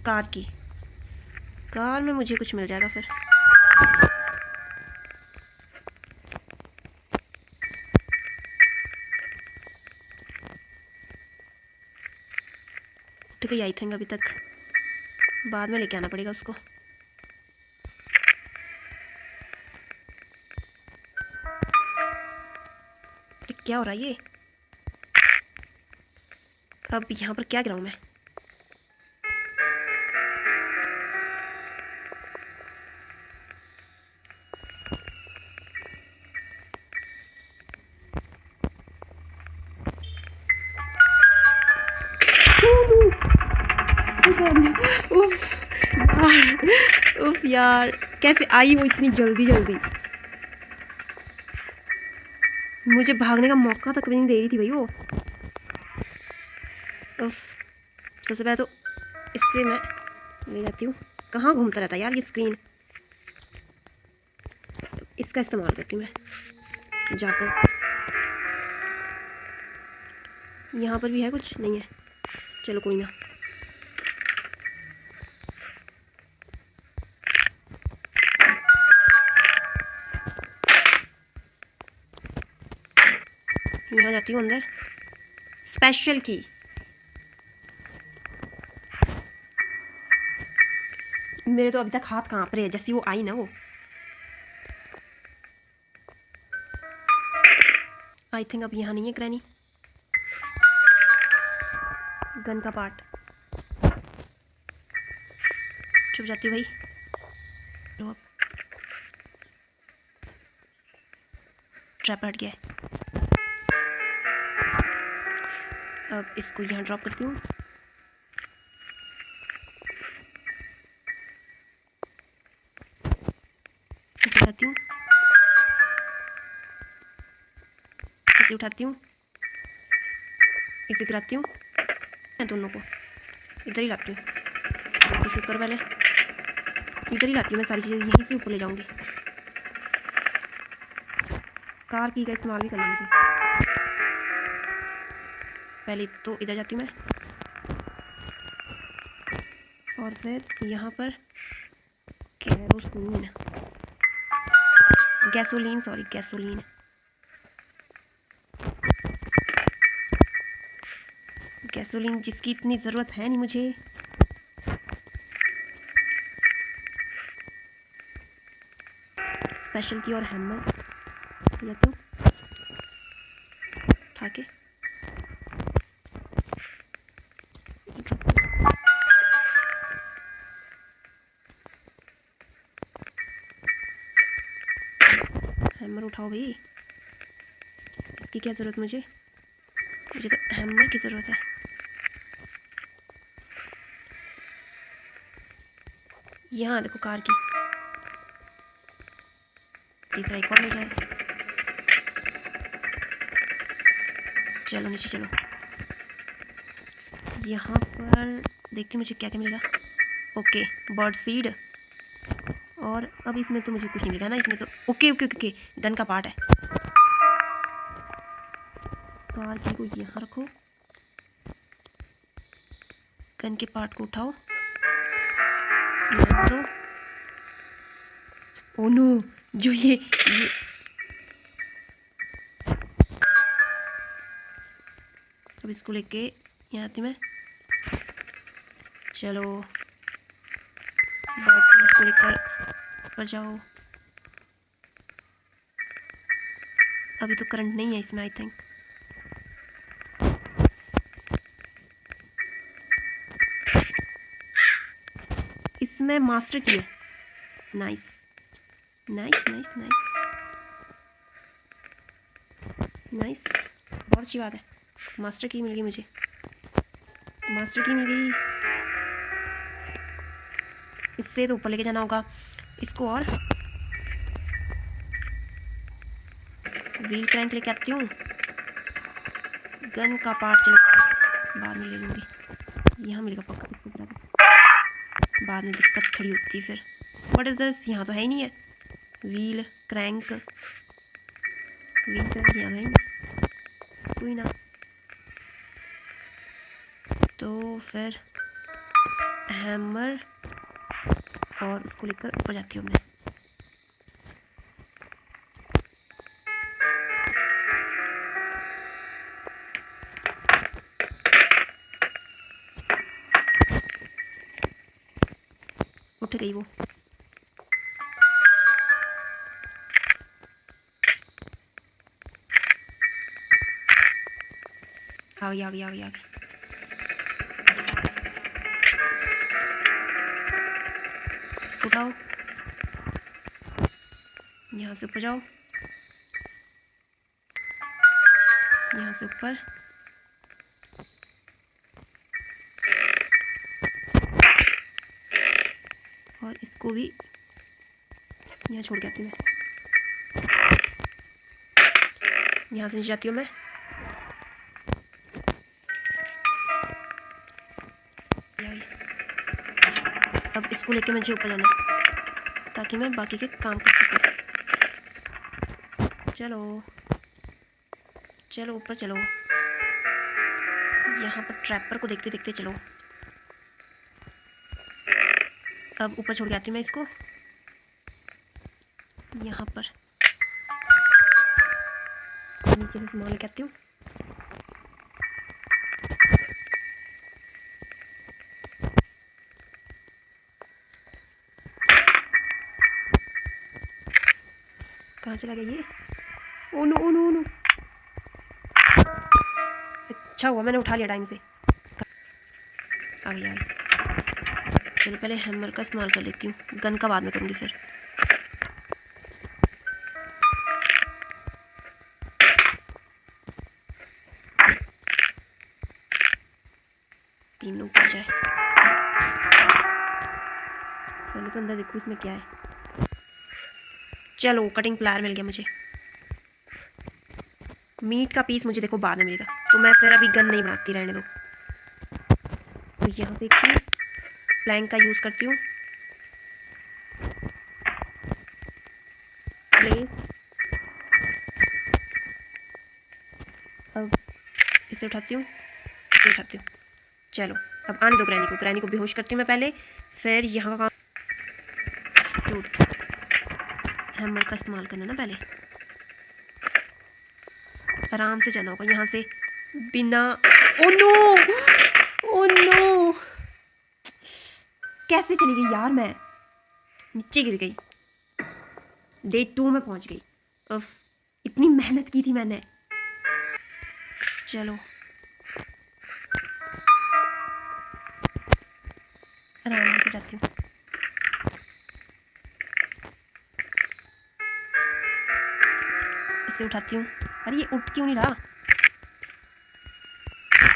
Car की। Car में मुझे कुछ मिल जाएगा फिर। ठीक है, आई थिंक अभी तक बाद में लेके आना पड़ेगा उसको। क्या हो रहा है ये? अब यहाँ पर क्या गिराऊँ मैं? उफ यार, कैसे आई वो इतनी जल्दी जल्दी? मुझे भागने का मौका तक भी नहीं दे रही थी भाई वो। उफ, सबसे पहले तो इससे मैं ले जाती हूँ। कहाँ घूमता रहता है यार ये स्क्रीन? इसका इस्तेमाल करती हूँ मैं जाकर। यहाँ पर भी है कुछ? नहीं है, चलो कोई ना। यहाँ जाती हूँ अंदर। स्पेशल की। मेरे तो अभी तक हाथ कांप रहे हैं जैसी वो आई ना वो। आई थिंक अब यहाँ नहीं है ग्रैनी। गन का पार्ट। चुप जाती हूँ भाई। तो ट्रैप हट गया है। अब इसको यहाँ ड्रॉप करती हूँ। इसे उठाती हूँ, इसे उठाती हूँ, इसे गिराती हूँ। दोनों को इधर ही लाती हूँ। शुक्र पहले इधर ही लाती हूँ मैं। सारी चीज़ें यहीं से ऊपर ले जाऊँगी। कार की का इस्तेमाल भी करना मुझे। पहले तो इधर जाती हूँ मैं, और फिर यहाँ पर गैसोलीन, गैसोलीन जिसकी इतनी ज़रूरत है नहीं मुझे। स्पेशल की और हैमर लेती हूँ उठा के। हैमर उठाओ भाई, इसकी क्या ज़रूरत मुझे तो हैमर की ज़रूरत है। यहाँ देखो कार की। तीसरा एक और मिल जाए। चलो नीचे चलो। यहाँ पर देखती मुझे क्या क्या मिलेगा। Okay, bird seed. और अब इसमें तो मुझे कुछ नहीं मिलेगा ना। इसमें तो ओके ओके ओके गन का पार्ट है। कार की को यहाँ रखो, गन के पार्ट को उठाओ, यहाँ दो। ओ नो, जो ये अब इसको लेके यहाँ आती मैं। चलो इसको लेकर ऊपर जाओ। अभी तो करंट नहीं है इसमें आई थिंक। इसमें मास्टर की है। Nice nice nice nice nice, बहुत अच्छी बात है। मास्टर की मिल गई मुझे, मास्टर की मिल गई। इससे तो ऊपर लेके जाना होगा इसको। और व्हील क्रैंक लेके आती हूँ। गन का पार्ट चलो बाद में ले लूँगी। यहाँ मिलेगा पक्का, इसको गिरा दो। बाद में दिक्कत खड़ी होती है फिर। What is this? यहाँ तो है ही नहीं है। व्हील क्रैंक यहाँ तो है ही नहीं। कोई ना, तो फिर हैमर और उसको लेकर ऊपर जाती हूँ मैं। उठ गई वो। आ गई आ गई आ गई आ गई। उठाओ, यहाँ से ऊपर जाओ, यहाँ से ऊपर। और इसको भी यहाँ छोड़ के आती हूँ मैं। यहाँ से नीचे जाती हूँ मैं। अब इसको लेके मुझे ऊपर जाना है ताकि मैं बाकी के काम कर सकूँ। चलो चलो ऊपर चलो। यहाँ पर ट्रैपर को देखते देखते चलो। अब ऊपर छोड़ के आती हूँ मैं इसको। यहाँ पर नीचे से सामान लेके आती हूँ। कहाँ चला गया ये? Oh no oh no oh no. अच्छा हुआ मैंने उठा लिया टाइम से। आ गई आ गई। चलो पहले हैमर का इस्तेमाल कर लेती हूँ, गन का बाद में करूँगी फिर। तीनों ऊपर जाए। पहले तो अंदर देखो इसमें क्या है। चलो कटिंग प्लायर मिल गया मुझे। मीट का पीस मुझे देखो बाद में मिलेगा, तो मैं फिर अभी गन नहीं बनाती, रहने दो। तो यहाँ पे एक प्लैंक का यूज़ करती हूँ। अब इसे उठाती हूँ, इसे उठाती हूँ। चलो अब आने दो ग्रैनी को। ग्रैनी को बेहोश करती हूँ मैं पहले, फिर यहाँ का हैमर का इस्तेमाल करना ना। पहले आराम से जाना होगा यहाँ से बिना। ओ नो ओ नो, कैसे चली गई यार, मैं नीचे गिर गई। डे 2 में पहुंच गई। उफ, इतनी मेहनत की थी मैंने। चलो आराम से जाती हूँ। इसे उठाती हूँ। अरे ये उठ क्यों नहीं रहा?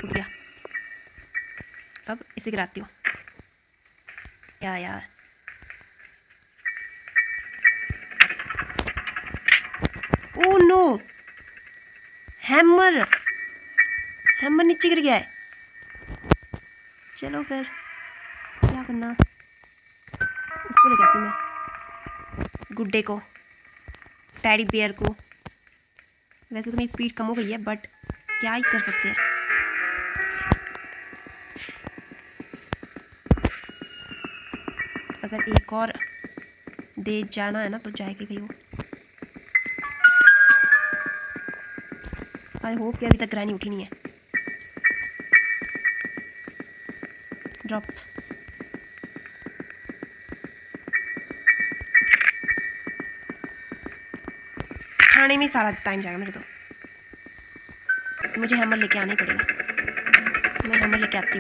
उठ गया। अब इसे गिराती हूँ। क्या यार, ओ नो, हैमर हैमर नीचे गिर गया है। चलो फिर क्या करना, उसको ले जाती हूँ मैं, गुड्डे को, टैडी बियर को। वैसे तो मेरी स्पीड कम हो गई है, बट क्या ही कर सकते हैं। अगर एक और दे जाना है ना तो जाएगी भाई वो। आई होप कि अभी तक ग्रैनी उठी नहीं है। ड्रॉप। खाने में सारा टाइम जाएगा मेरे तो। मुझे हैमर लेके आना ही पड़ेगा। मैं हैमर लेके आती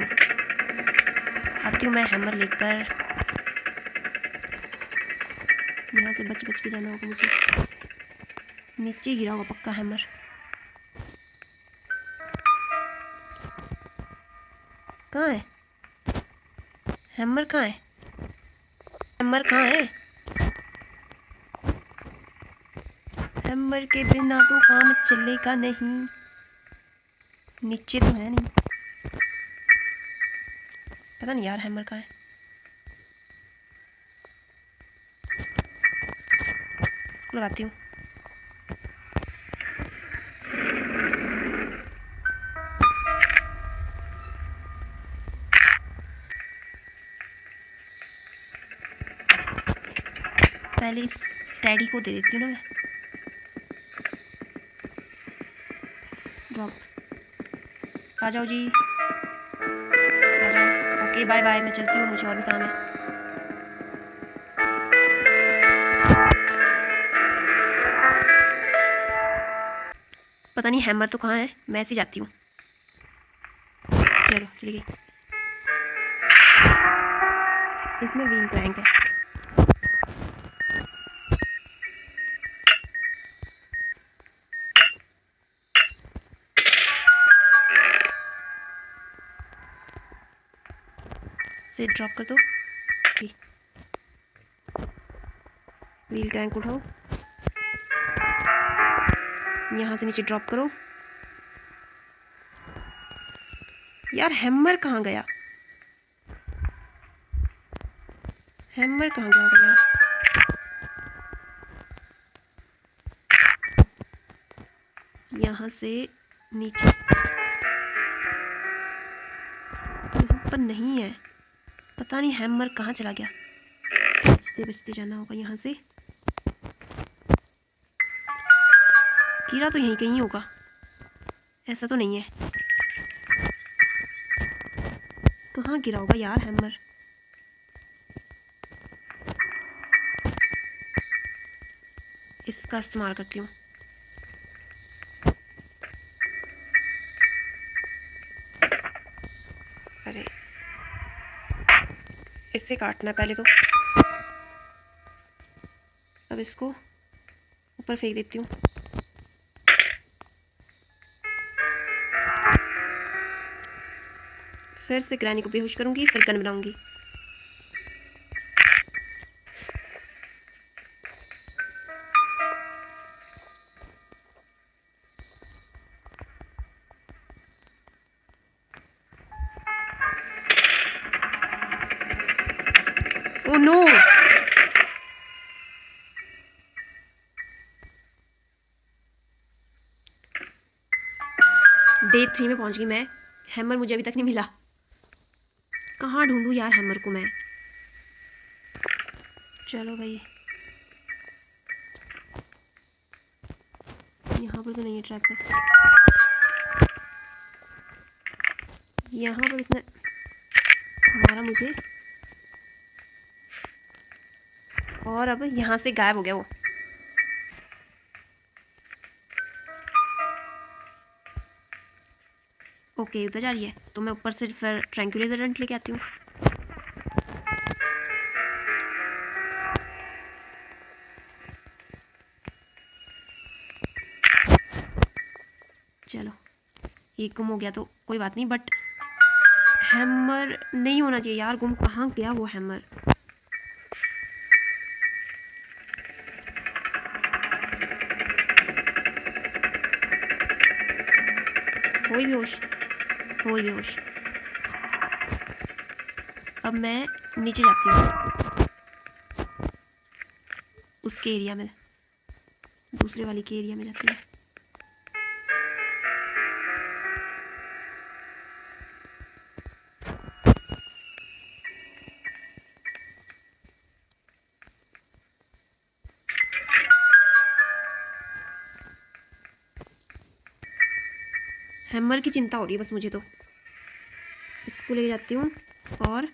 हूँ मैं हैमर लेकर। यहाँ से बच बच के जाना होगा मुझे। नीचे गिरा होगा पक्का हैमर। कहाँ है हैमर? कहाँ है हैमर? कहाँ है हैमर? के बिना तो काम चलेगा नहीं। नीचे तो है नहीं, पता नहीं यार हैमर कहाँ है। लगाती हूँ। पहले इस टैडी को दे देती हूँ ना मैं। ड्रॉप, आ जाओ जी, आ जाओ। ओके बाय बाय, मैं चलती हूँ, मुझे और भी काम है। पता नहीं हैमर तो कहाँ है, मैं ऐसे जाती हूँ। चलो चली गई। इसमें व्हील क्रैंक है। से ड्रॉप कर दो। व्हील क्रैंक उठाओ, यहाँ से नीचे ड्रॉप करो। यार हैमर कहाँ गया, हैमर कहाँ गया होगा यार। यहाँ से नीचे, यहाँ पर नहीं है, पता नहीं हैमर कहाँ चला गया। बचते बचते जाना होगा यहाँ से। कीड़ा तो यहीं कहीं होगा, ऐसा तो नहीं है। कहाँ गिरा होगा यार हैमर। इसका इस्तेमाल करती हूँ। अरे इससे काटना पहले तो। अब इसको ऊपर फेंक देती हूँ। फिर से ग्रैनी को बेहोश करूँगी, फिर गन बनाऊँगी। ओह नो, डे 3 में पहुंच गई मैं। हैमर मुझे अभी तक नहीं मिला। कहाँ ढूंढूं यार हैमर को मैं। चलो भाई, यहाँ पर तो नहीं है ट्रैपर। यहाँ पर इसने मारा मुझे, और अब यहाँ से गायब हो गया वो। ओके उधर जा रही है, तो मैं ऊपर से फिर ट्रैंक्विलाइजर रन लेके आती हूँ। चलो ये गुम हो गया तो कोई बात नहीं, बट हैमर नहीं होना चाहिए यार। गुम कहाँ गया वो हैमर। होई बेहोश, होई बेहोश। अब मैं नीचे जाती हूँ उसके एरिया में, दूसरे वाली के एरिया में जाती हूँ। हैमर की चिंता हो रही है बस मुझे तो। इसको ले जाती हूँ और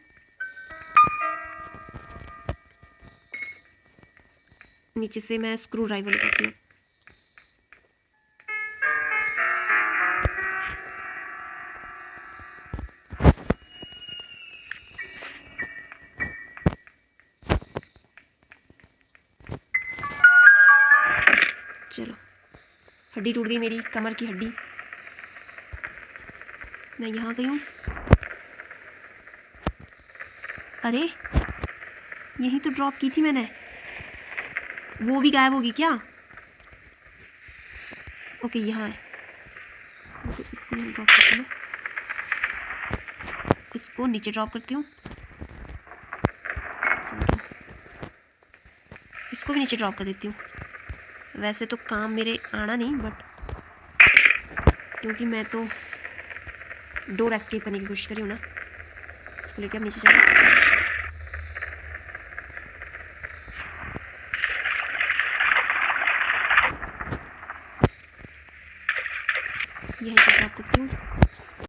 नीचे से मैं स्क्रू ड्राइवर लगाती हूँ। चलो हड्डी टूट गई मेरी, कमर की हड्डी। मैं यहाँ गई हूँ। अरे यही तो ड्रॉप की थी मैंने, वो भी गायब होगी क्या। ओके यहाँ है, तो इसको मैं ड्रॉप करती हूँ, इसको नीचे ड्रॉप करती हूँ। इसको भी नीचे ड्रॉप कर देती हूँ। वैसे तो काम मेरे आना नहीं, बट क्योंकि मैं तो डोर एस्केप करने की कोशिश करी हूँ ना, इसको लेके अब नीचे चलो। यहीं पर ड्रॉप करती हूँ।